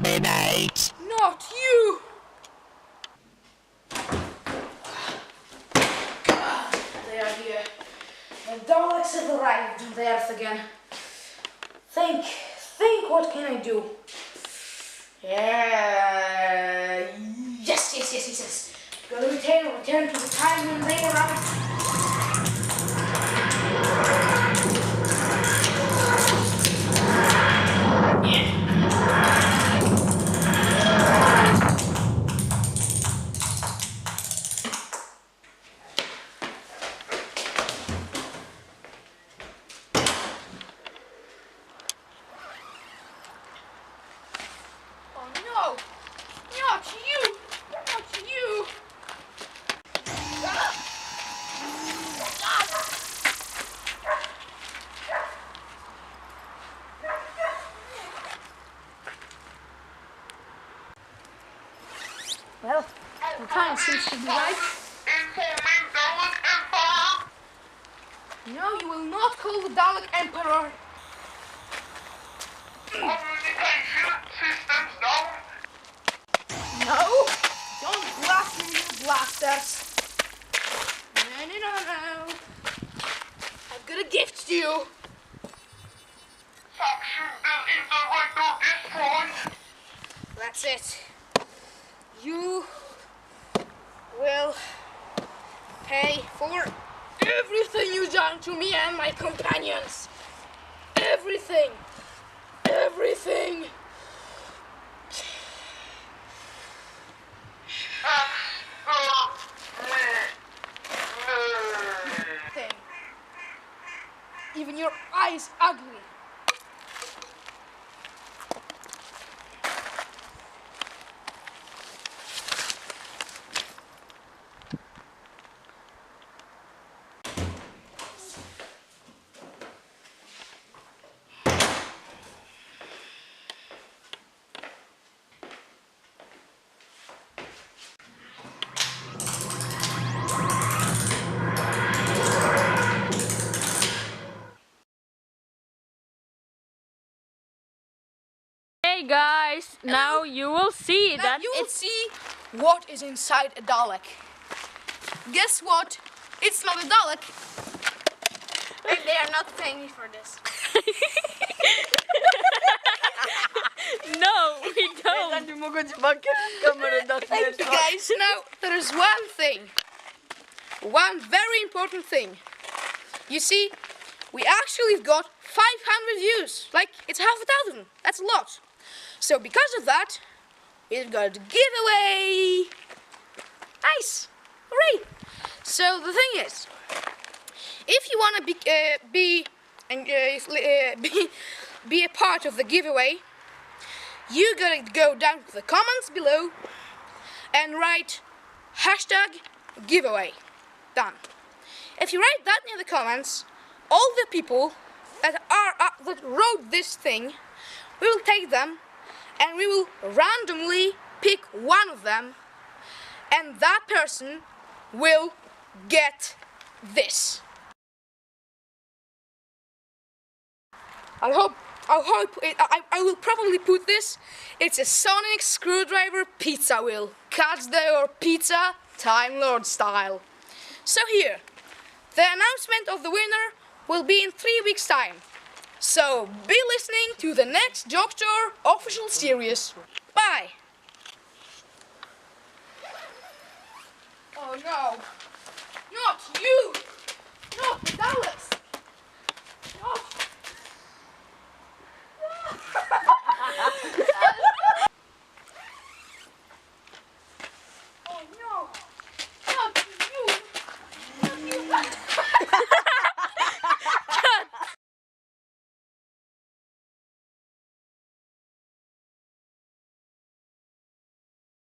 exterminate! Not you! They are here. The Daleks have arrived on the Earth again. Think, what can I do? Yes. Gotta return to the time when they arrived. No! Not you! Not you! Well, the time seems to be right. No, you will not call the Dalek Emperor. No! Don't blast me with your blasters! No. I've got a gift to you! That's it. You will pay for everything you've done to me and my companions. Everything! Everything! Even your eyes ugly. Hey guys, now you will see Now you will see what is inside a Dalek. Guess what? It's not a Dalek. And they are not paying me for this. No, we don't. Thank you guys. Now there is one thing. One very important thing. You see, we actually got 500 views. Like, it's 500,000. That's a lot. So because of that, we've got a giveaway. Nice. Hooray. So the thing is, if you want to be a part of the giveaway, you gotta go down to the comments below and write #giveaway. Done. If you write that in the comments, all the people that wrote this thing, we will take them and we will randomly pick one of them, and that person will get this. I will probably put this. It's a sonic screwdriver pizza wheel. Cuts your pizza Time Lord style. So here, the announcement of the winner will be in 3 weeks' time. So be listening to the next Jockstore official series. Bye! Oh no! Not you! Not the Dalek!